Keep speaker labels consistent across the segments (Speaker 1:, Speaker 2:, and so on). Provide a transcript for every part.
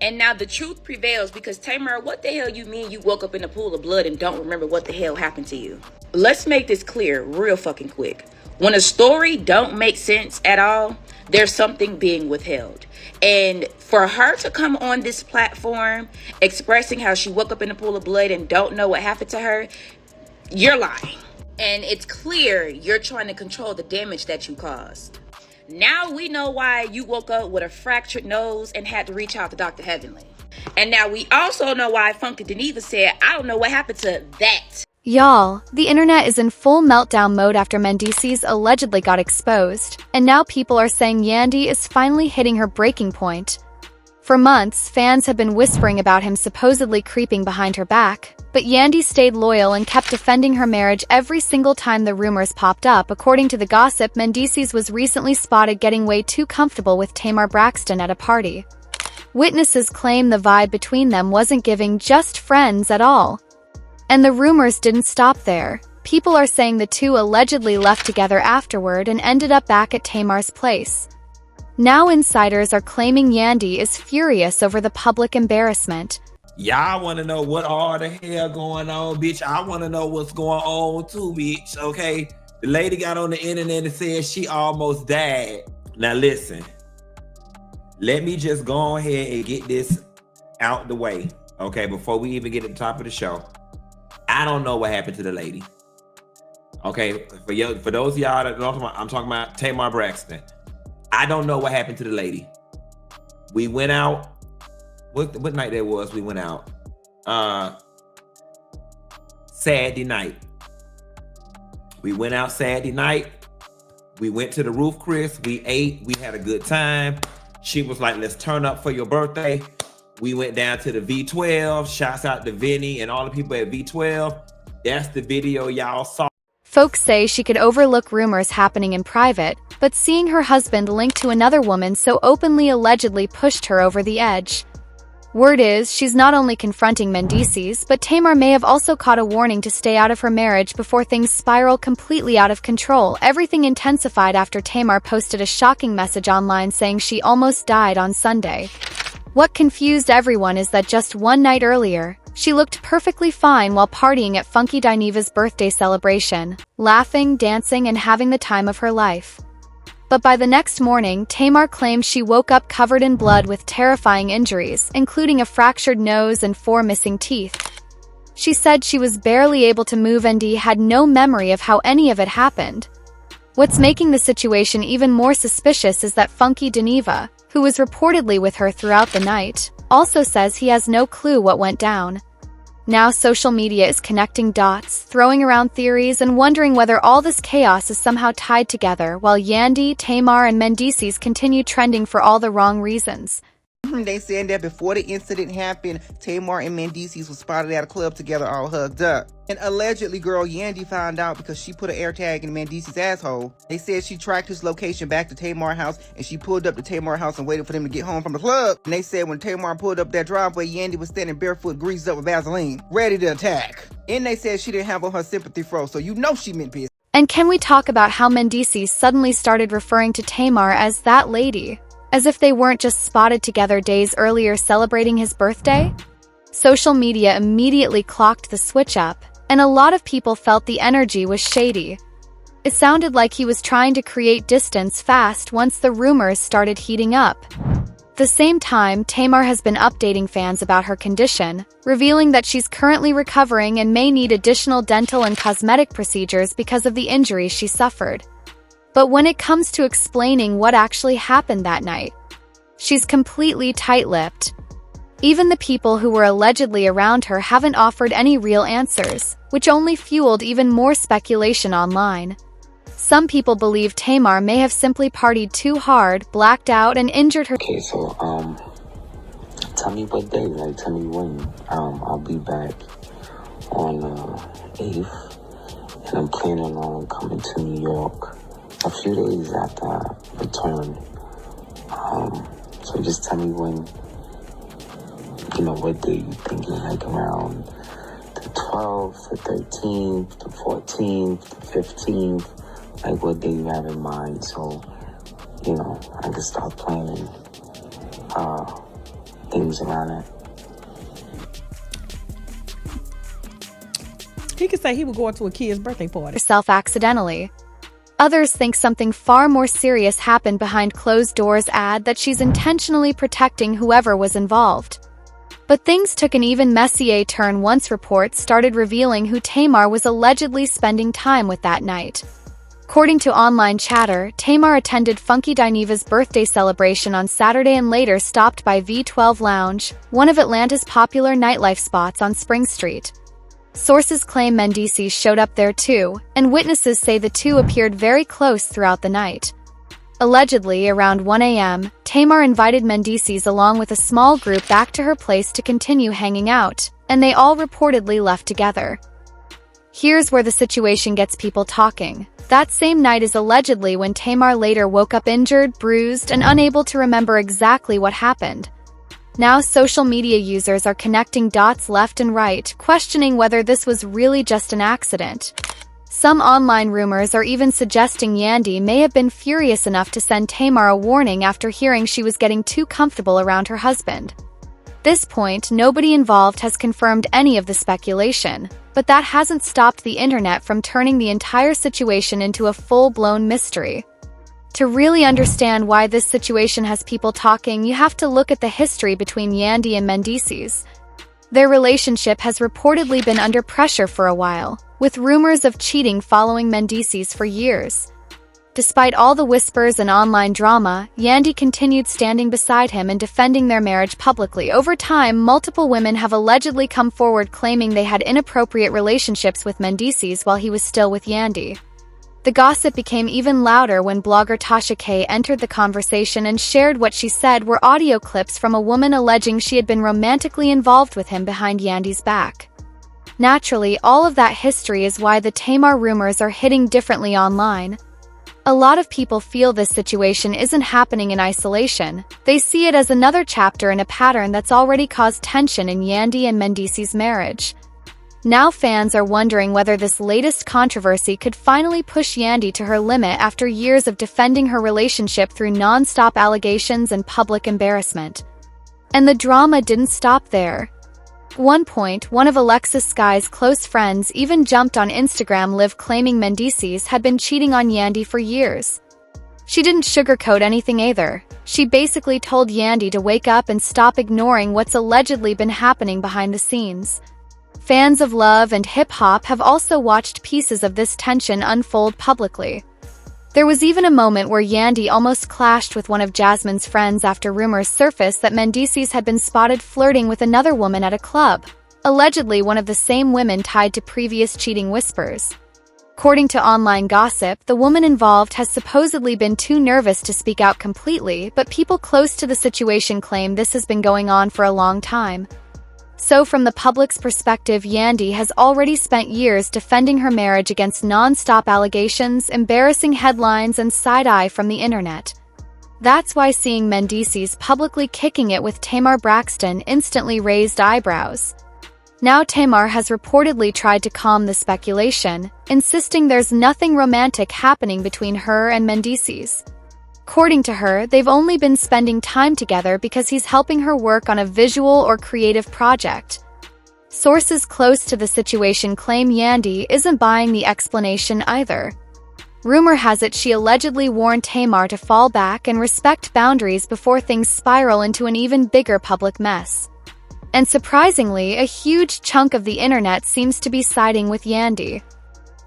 Speaker 1: And now the truth prevails because Tamar, what the hell you mean you woke up in a pool of blood and don't remember what the hell happened to you? Let's make this clear real fucking quick. When a story don't make sense at all, there's something being withheld. And for her to come on this platform expressing how she woke up in a pool of blood and don't know what happened to her, you're lying. And it's clear you're trying to control the damage that you caused. Now we know why you woke up with a fractured nose and had to reach out to Dr. Heavenly. And now we also know why Funky Dineva said, I don't know what happened to that.
Speaker 2: Y'all, the internet is in full meltdown mode after Mendeecees allegedly got exposed, and now people are saying Yandy is finally hitting her breaking point. For months, fans have been whispering about him supposedly creeping behind her back, but Yandy stayed loyal and kept defending her marriage every single time the rumors popped up. According to the gossip, Mendeecees was recently spotted getting way too comfortable with Tamar Braxton at a party. Witnesses claim the vibe between them wasn't giving just friends at all. And the rumors didn't stop there. People are saying the two allegedly left together afterward and ended up back at Tamar's place. Now insiders are claiming Yandy is furious over the public embarrassment.
Speaker 3: Y'all want to know what all the hell going on, bitch? I want to know what's going on too, bitch, okay? The lady got on the internet and said she almost died. Now listen, let me just go ahead and get this out the way, okay, before we even get to the top of the show. I don't know what happened to the lady. Okay, for those of y'all that don't know, I'm talking about Tamar Braxton. I don't know what happened to the lady. We went out. What night that was? We went out. Saturday night. We went out Saturday night. We went to the Roof Chris. We ate. We had a good time. She was like, let's turn up for your birthday. We went down to the V12. Shouts out to Vinny and all the people at V12. That's the video y'all saw.
Speaker 2: Folks say she could overlook rumors happening in private, but seeing her husband linked to another woman so openly allegedly pushed her over the edge. Word is, she's not only confronting Mendeecees, but Tamar may have also caught a warning to stay out of her marriage before things spiral completely out of control. Everything intensified after Tamar posted a shocking message online saying she almost died on Sunday. What confused everyone is that just one night earlier, she looked perfectly fine while partying at Funky Dineva's birthday celebration, laughing, dancing, and having the time of her life. But by the next morning, Tamar claimed she woke up covered in blood with terrifying injuries, including a fractured nose and 4 missing teeth. She said she was barely able to move and had no memory of how any of it happened. What's making the situation even more suspicious is that Funky Dineva, who was reportedly with her throughout the night, also says he has no clue what went down. Now social media is connecting dots, throwing around theories, and wondering whether all this chaos is somehow tied together, while Yandy, Tamar, and Mendeecees continue trending for all the wrong reasons.
Speaker 4: They said that before the incident happened, Tamar and Mendeecees were spotted at a club together all hugged up. And allegedly, girl Yandy found out because she put an air tag in Mendeecees' asshole. They said she tracked his location back to Tamar's house, and she pulled up to Tamar's house and waited for them to get home from the club. And they said when Tamar pulled up that driveway, Yandy was standing barefoot, greased up with Vaseline, ready to attack. And they said she didn't have on her sympathy froze, so you know she meant business.
Speaker 2: And can we talk about how Mendeecees suddenly started referring to Tamar as that lady? As if they weren't just spotted together days earlier celebrating his birthday? Social media immediately clocked the switch up, and a lot of people felt the energy was shady. It sounded like he was trying to create distance fast once the rumors started heating up. At the same time, Tamar has been updating fans about her condition, revealing that she's currently recovering and may need additional dental and cosmetic procedures because of the injuries she suffered. But when it comes to explaining what actually happened that night, she's completely tight-lipped. Even the people who were allegedly around her haven't offered any real answers, which only fueled even more speculation online. Some people believe Tamar may have simply partied too hard, blacked out, and injured her.
Speaker 5: Okay, so, tell me what day, like, tell me when. I'll be back on, 8th, and I'm planning on coming to New York a few days after I return. So just tell me when, what day you thinking, like around the 12th, the 13th, the 14th, the 15th, like what day you have in mind, so, I can start planning, things around it.
Speaker 6: He could say he would go to a kid's birthday party.
Speaker 2: Herself accidentally. Others think something far more serious happened behind closed doors, add that she's intentionally protecting whoever was involved. But things took an even messier turn once reports started revealing who Tamar was allegedly spending time with that night. According to online chatter, Tamar attended Funky Dineva's birthday celebration on Saturday and later stopped by V12 Lounge, one of Atlanta's popular nightlife spots on Spring Street. Sources claim Mendeecees showed up there too, and witnesses say the two appeared very close throughout the night. Allegedly, around 1 a.m., Tamar invited Mendeecees along with a small group back to her place to continue hanging out, and they all reportedly left together. Here's where the situation gets people talking. That same night is allegedly when Tamar later woke up injured, bruised, and unable to remember exactly what happened. Now social media users are connecting dots left and right, questioning whether this was really just an accident. Some online rumors are even suggesting Yandy may have been furious enough to send Tamar a warning after hearing she was getting too comfortable around her husband. At this point, nobody involved has confirmed any of the speculation, but that hasn't stopped the internet from turning the entire situation into a full-blown mystery. To really understand why this situation has people talking, you have to look at the history between Yandy and Mendeecees. Their relationship has reportedly been under pressure for a while, with rumors of cheating following Mendeecees for years. Despite all the whispers and online drama, Yandy continued standing beside him and defending their marriage publicly. Over time, multiple women have allegedly come forward claiming they had inappropriate relationships with Mendeecees while he was still with Yandy. The gossip became even louder when blogger Tasha K entered the conversation and shared what she said were audio clips from a woman alleging she had been romantically involved with him behind Yandy's back. Naturally, all of that history is why the Tamar rumors are hitting differently online. A lot of people feel this situation isn't happening in isolation. They see it as another chapter in a pattern that's already caused tension in Yandy and Mendeecees' marriage. Now fans are wondering whether this latest controversy could finally push Yandy to her limit after years of defending her relationship through non-stop allegations and public embarrassment. And the drama didn't stop there. At one point, one of Alexis Skyy's close friends even jumped on Instagram Live claiming Mendeecees had been cheating on Yandy for years. She didn't sugarcoat anything either. She basically told Yandy to wake up and stop ignoring what's allegedly been happening behind the scenes. Fans of love and hip-hop have also watched pieces of this tension unfold publicly. There was even a moment where Yandy almost clashed with one of Jasmine's friends after rumors surfaced that Mendeecees had been spotted flirting with another woman at a club, allegedly one of the same women tied to previous cheating whispers. According to online gossip, the woman involved has supposedly been too nervous to speak out completely, but people close to the situation claim this has been going on for a long time. So from the public's perspective, Yandy has already spent years defending her marriage against non-stop allegations, embarrassing headlines, and side-eye from the internet. That's why seeing Mendeecees publicly kicking it with Tamar Braxton instantly raised eyebrows. Now Tamar has reportedly tried to calm the speculation, insisting there's nothing romantic happening between her and Mendeecees. According to her, they've only been spending time together because he's helping her work on a visual or creative project. Sources close to the situation claim Yandy isn't buying the explanation either. Rumor has it she allegedly warned Tamar to fall back and respect boundaries before things spiral into an even bigger public mess. And surprisingly, a huge chunk of the internet seems to be siding with Yandy.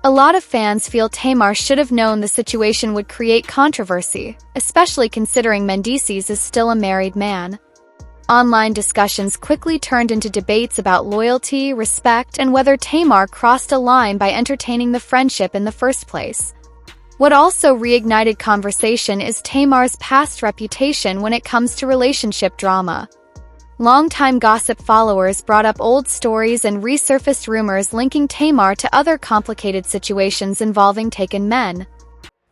Speaker 2: A lot of fans feel Tamar should have known the situation would create controversy, especially considering Mendeecees is still a married man. Online discussions quickly turned into debates about loyalty, respect, and whether Tamar crossed a line by entertaining the friendship in the first place. What also reignited conversation is Tamar's past reputation when it comes to relationship drama. Longtime gossip followers brought up old stories and resurfaced rumors linking Tamar to other complicated situations involving taken men.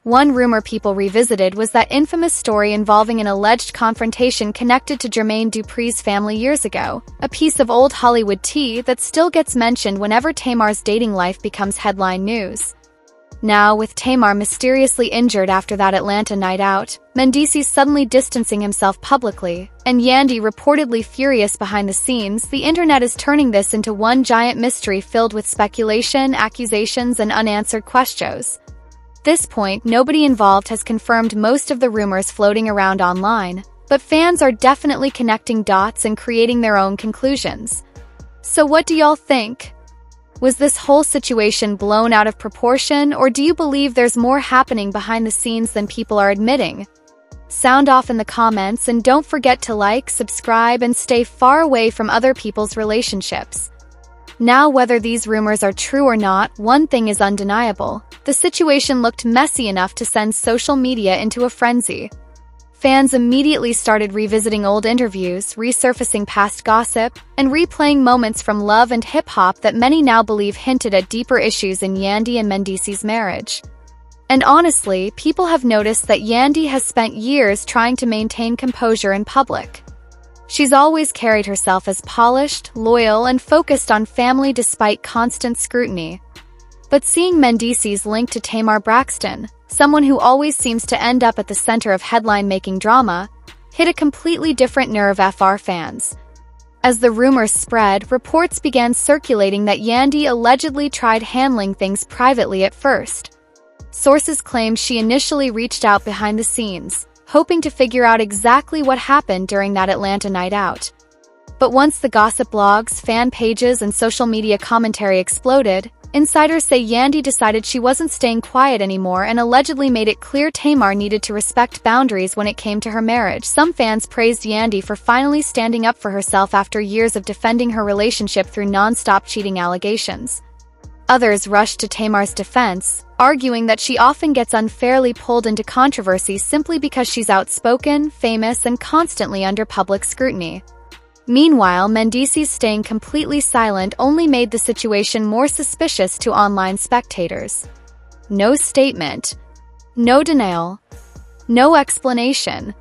Speaker 2: One rumor people revisited was that infamous story involving an alleged confrontation connected to Jermaine Dupri's family years ago, a piece of old Hollywood tea that still gets mentioned whenever Tamar's dating life becomes headline news. Now, with Tamar mysteriously injured after that Atlanta night out, Mendeecees suddenly distancing himself publicly, and Yandy reportedly furious behind the scenes, the internet is turning this into one giant mystery filled with speculation, accusations, and unanswered questions. At this point, nobody involved has confirmed most of the rumors floating around online, but fans are definitely connecting dots and creating their own conclusions. So what do y'all think? Was this whole situation blown out of proportion, or do you believe there's more happening behind the scenes than people are admitting? Sound off in the comments, and don't forget to like, subscribe, and stay far away from other people's relationships. Now, whether these rumors are true or not, one thing is undeniable. The situation looked messy enough to send social media into a frenzy. Fans immediately started revisiting old interviews, resurfacing past gossip, and replaying moments from Love and Hip Hop that many now believe hinted at deeper issues in Yandy and Mendeecees' marriage. And honestly, people have noticed that Yandy has spent years trying to maintain composure in public. She's always carried herself as polished, loyal, and focused on family despite constant scrutiny. But seeing Mendeecees linked to Tamar Braxton, someone who always seems to end up at the center of headline-making drama, hit a completely different nerve FR fans. As the rumors spread, reports began circulating that Yandy allegedly tried handling things privately at first. Sources claimed she initially reached out behind the scenes, hoping to figure out exactly what happened during that Atlanta night out. But once the gossip blogs, fan pages, and social media commentary exploded, insiders say Yandy decided she wasn't staying quiet anymore and allegedly made it clear Tamar needed to respect boundaries when it came to her marriage. Some fans praised Yandy for finally standing up for herself after years of defending her relationship through non-stop cheating allegations. Others rushed to Tamar's defense, arguing that she often gets unfairly pulled into controversy simply because she's outspoken, famous, and constantly under public scrutiny. Meanwhile, Mendeecees staying completely silent only made the situation more suspicious to online spectators. No statement, no denial, no explanation.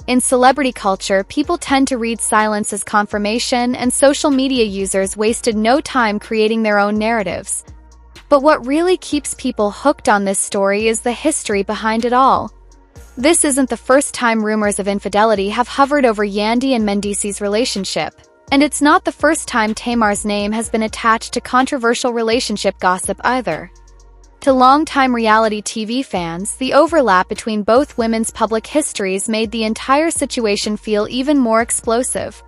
Speaker 2: In celebrity culture, people tend to read silence as confirmation, and social media users wasted no time creating their own narratives. But what really keeps people hooked on this story is the history behind it all. This isn't the first time rumors of infidelity have hovered over Yandy and Mendeecees' relationship, and it's not the first time Tamar's name has been attached to controversial relationship gossip either. To longtime reality TV fans, the overlap between both women's public histories made the entire situation feel even more explosive.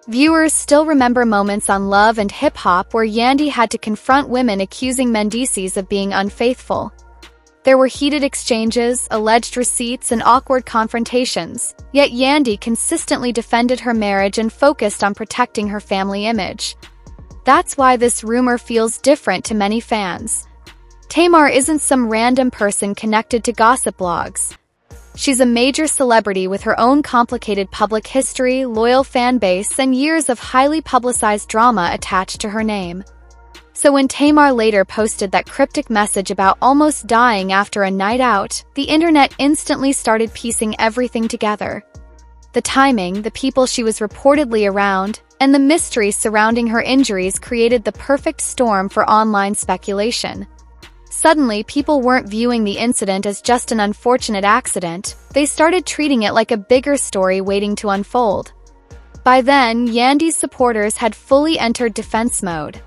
Speaker 2: Viewers still remember moments on Love and Hip Hop where Yandy had to confront women accusing Mendeecees of being unfaithful. There were heated exchanges, alleged receipts, and awkward confrontations, yet Yandy consistently defended her marriage and focused on protecting her family image. That's why this rumor feels different to many fans. Tamar isn't some random person connected to gossip blogs. She's a major celebrity with her own complicated public history, loyal fan base, and years of highly publicized drama attached to her name. So when Tamar later posted that cryptic message about almost dying after a night out, the internet instantly started piecing everything together. The timing, the people she was reportedly around, and the mystery surrounding her injuries created the perfect storm for online speculation. Suddenly, people weren't viewing the incident as just an unfortunate accident, they started treating it like a bigger story waiting to unfold. By then, Yandy's supporters had fully entered defense mode.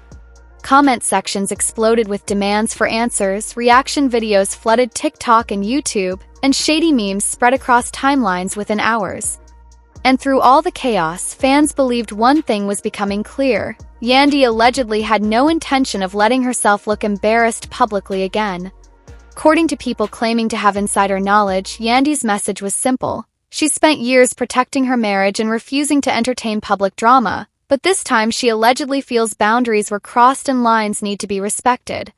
Speaker 2: Comment sections exploded with demands for answers, reaction videos flooded TikTok and YouTube, and shady memes spread across timelines within hours. And through all the chaos, fans believed one thing was becoming clear. Yandy allegedly had no intention of letting herself look embarrassed publicly again. According to people claiming to have insider knowledge, Yandy's message was simple. She spent years protecting her marriage and refusing to entertain public drama, but this time she allegedly feels boundaries were crossed and lines need to be respected.